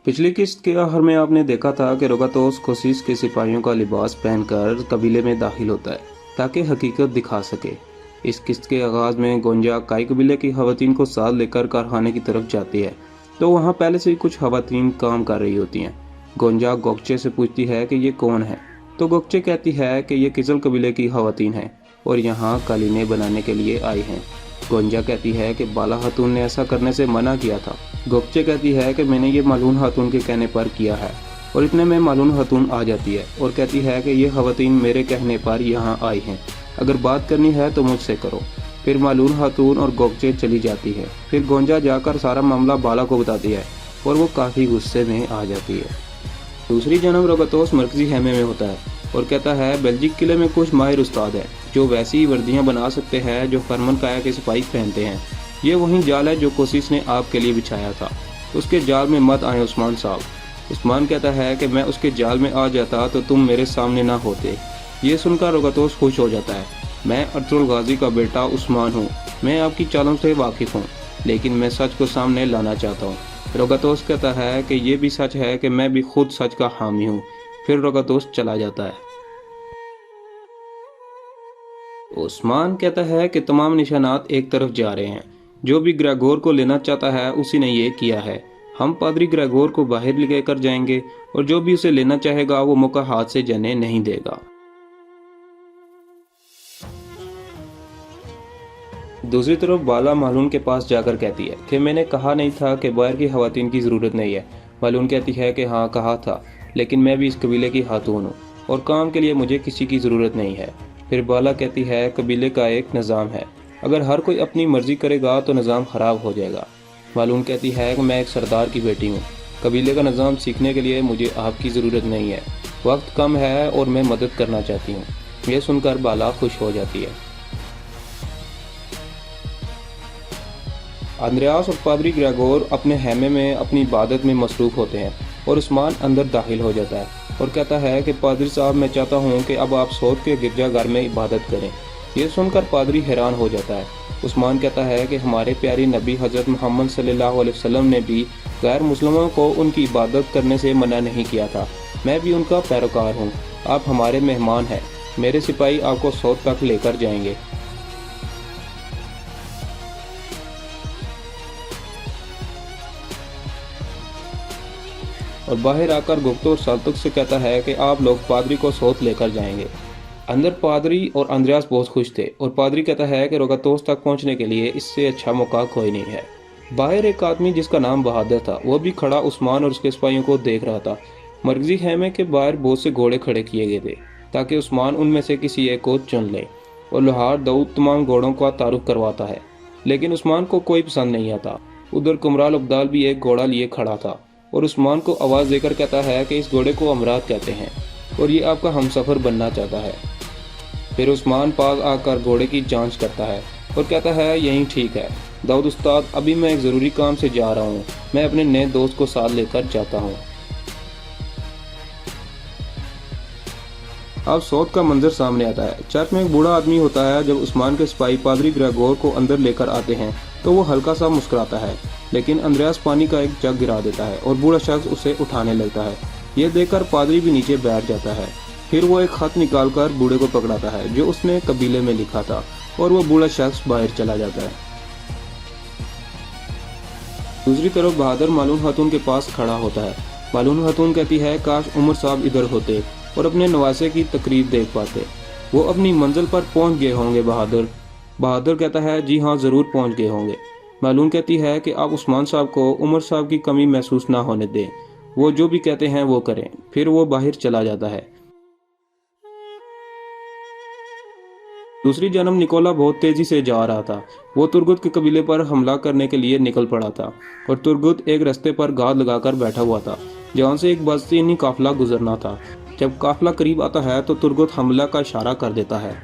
पिछली किस्त के आखिर में आपने देखा था कि रोगातोस कोशिश के सिपाहियों का लिबास पहनकर कबीले में दाखिल होता है ताकि हकीकत दिखा सके। इस किस्त के आगाज में गोंजा काई कबीले की खवातीन को साथ लेकर कारखाने की तरफ जाती है, तो वहाँ पहले से ही कुछ खवातीन काम कर रही होती हैं। गोंजा गोकचे से पूछती है कि ये कौन है, तो गोकचे कहती है कि ये किजल कबीले की खवातीन हैं और यहाँ कालीने बनाने के लिए आई हैं। गोंजा कहती है कि बाला खातून ने ऐसा करने से मना किया था। गोपचे कहती है कि मैंने ये मालून खातून के कहने पर किया है, और इतने में मालून खातून आ जाती है और कहती है कि ये खवातीन मेरे कहने पर यहाँ आई हैं, अगर बात करनी है तो मुझसे करो। फिर मालून खातून और गोपचे चली जाती है। फिर गोंजा जाकर सारा मामला बाला को बताती है और वो काफ़ी गुस्से में आ जाती है। दूसरी जन्म रोगातोस मरकजी खेमे में होता है और कहता है बेल्जिक किले में कुछ माहिर उस्ताद है जो वैसी वर्दियाँ बना सकते हैं जो फरमान काया के सिपाही पहनते हैं। ये वही जाल है जो कोशिश ने आपके लिए बिछाया था। उसके जाल में मत आए उस्मान साहब। उस्मान कहता है कि मैं उसके जाल में आ जाता तो तुम मेरे सामने ना होते। ये सुनकर रोगातोस खुश हो जाता है। मैं अर्तुल गाजी का बेटा उस्मान हूँ, मैं आपकी चालों से वाकिफ़ हूँ, लेकिन मैं सच को सामने लाना चाहता हूँ। रोगातोस कहता है कि ये भी सच है कि मैं भी खुद सच का हामी हूँ। फिर रोगातोस चला जाता है। उस्मान कहता है कि तमाम निशानात एक तरफ जा रहे हैं। जो भी ग्रेगोर को लेना चाहता है उसी ने ये किया है। हम पादरी ग्रेगोर को बाहर लेकर जाएंगे और जो भी उसे लेना चाहेगा वो मौका हाथ से जाने नहीं देगा। दूसरी तरफ बाला मालून के पास जाकर कहती है कि मैंने कहा नहीं था कि बाहर की खवातीन की ज़रूरत नहीं है। मालून कहती है कि हाँ कहा था, लेकिन मैं भी इस कबीले की खातून हूँ और काम के लिए मुझे किसी की ज़रूरत नहीं है। फिर बाला कहती है कबीले का एक निज़ाम है, अगर हर कोई अपनी मर्जी करेगा तो निज़ाम ख़राब हो जाएगा। मालून कहती है कि मैं एक सरदार की बेटी हूँ, कबीले का निज़ाम सीखने के लिए मुझे आपकी ज़रूरत नहीं है, वक्त कम है और मैं मदद करना चाहती हूँ। यह सुनकर बाला खुश हो जाती है। अंद्रयास और पादरी ग्रेगोर अपने हैमे में अपनी इबादत में मसरूफ़ होते हैं और उस्मान अंदर दाखिल हो जाता है और कहता है कि पादरी साहब मैं चाहता हूँ कि अब आप सऊद के गिरजाघर में इबादत करें। यह सुनकर पादरी हैरान हो जाता है। उस्मान कहता है कि हमारे प्यारे नबी हज़रत मोहम्मद सल्लल्लाहु अलैहि वसल्लम ने भी गैर मुसलमानों को उनकी इबादत करने से मना नहीं किया था, मैं भी उनका पैरोकार हूँ। आप हमारे मेहमान हैं, मेरे सिपाही आपको सऊद तक लेकर जाएंगे। और बाहर आकर गुप्तो और साल्तुक से कहता है कि आप लोग पादरी को सऊद लेकर जाएंगे। अंदर पादरी और अंद्रयास बहुत खुश थे और पादरी कहता है कि रोगातोस तक पहुंचने के लिए इससे अच्छा मौका कोई नहीं है। बाहर एक आदमी जिसका नाम बहादुर था वो भी खड़ा उस्मान और उसके सिपाहियों को देख रहा था। मरकजी खेमे के बाहर बहुत से घोड़े खड़े किए गए थे ताकि उस्मान उनमें से किसी एक को चुन ले, और लोहार दाऊद तमाम घोड़ों का तारुफ करवाता है, लेकिन उस्मान को कोई पसंद नहीं आता। उधर कुमराल अब्दाल भी एक घोड़ा लिए खड़ा था और उस्मान को आवाज़ देकर कहता है कि इस घोड़े को अमराद कहते हैं और ये आपका हमसफ़र बनना चाहता है। फिर उस्मान पास आकर घोड़े की जांच करता है और कहता है यही ठीक है दाऊद उस्ताद, अभी मैं एक ज़रूरी काम से जा रहा हूँ, मैं अपने नए दोस्त को साथ लेकर जाता हूँ। अब सऊद का मंजर सामने आता है। चर्च में एक बूढ़ा आदमी होता है। जब उस्मान के सिपाही पादरी ग्रेगोर को अंदर लेकर आते हैं तो वो हल्का सा मुस्कुराता है, लेकिन अंद्रयास पानी का एक जग गिरा देता है और बूढ़ा शख्स उसे उठाने लगता है। यह देखकर पादरी भी नीचे बैठ जाता है। फिर वो एक खत निकालकर बूढ़े को पकड़ाता है जो उसने कबीले में लिखा था और वो बूढ़ा शख्स बाहर चला जाता है। दूसरी तरफ बहादुर मालून खातून के पास खड़ा होता है। मालून खातून कहती है काश उमर साहब इधर होते और अपने नवासे की तकरीब देख पाते, वो अपनी मंजिल पर पहुंच गए होंगे। बहादुर कहता है जी हाँ ज़रूर पहुंच गए होंगे। मालून कहती है कि आप उस्मान साहब को उमर साहब की कमी महसूस ना होने दें, वो जो भी कहते हैं वो करें। फिर वो बाहर चला जाता है। दूसरी जन्म निकोला बहुत तेजी से जा रहा था। वो तुर्गुत के कबीले पर हमला करने के लिए निकल पड़ा था और तुर्गुत एक रास्ते पर गाद लगाकर बैठा हुआ था जहाँ से एक बस्तीनी काफिला गुजरना था। जब काफिला करीब आता है तो तुर्गुत हमला का इशारा कर देता है।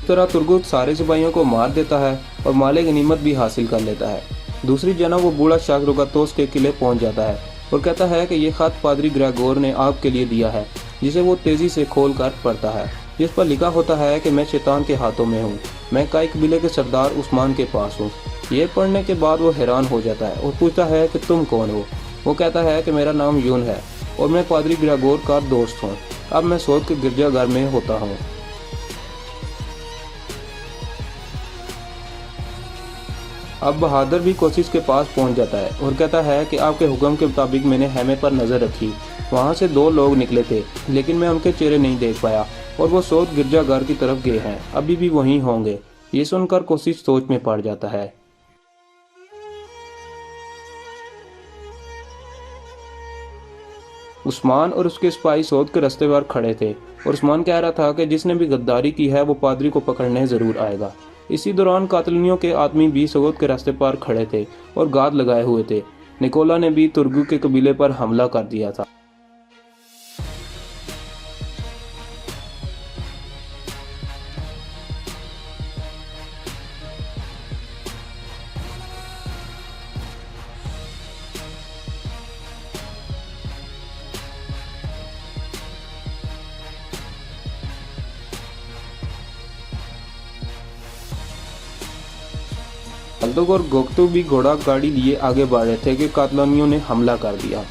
तरह तुर्गुत सारे सिपाहियों को मार देता है और माले गनीमत भी हासिल कर लेता है। दूसरी जनाब वो बूढ़ा शख्स रोगातोस के किले पहुंच जाता है और कहता है कि ये खत पादरी ग्रेगोर ने आपके लिए दिया है, जिसे वो तेजी से खोल कर पढ़ता है, जिस पर लिखा होता है कि मैं शैतान के हाथों में हूँ, मैं काई कबीले के सरदार उस्मान के पास हूँ। ये पढ़ने के बाद वो हैरान हो जाता है और पूछता है कि तुम कौन हो। वो कहता है कि मेरा नाम यून है और मैं पादरी ग्रेगोर का दोस्त हूँ। अब मैं सोच के गिरजाघर में होता हूँ। अब बहादुर भी कोशिश के पास पहुंच जाता है और कहता है कि आपके हुक्म के मुताबिक मैंने हैमे पर नजर रखी, वहां से 2 लोग निकले थे, लेकिन मैं उनके चेहरे नहीं देख पाया और वो सोच गिरजाघर की तरफ गए हैं, अभी भी वहीं होंगे। ये सुनकर कोशिश सोच में पड़ जाता है। उस्मान और उसके सिपाही सौद के रास्ते पर खड़े थे और उस्मान कह रहा था कि जिसने भी गद्दारी की है वो पादरी को पकड़ने जरूर आएगा। इसी दौरान कातलियों के आदमी भी सौद के रास्ते पर खड़े थे और गाद लगाए हुए थे। निकोला ने भी तुर्गु के कबीले पर हमला कर दिया था। हल्दोग और गोक्तु भी घोड़ा गाड़ी लिए आगे बढ़ रहे थे कि कातलानियों ने हमला कर दिया।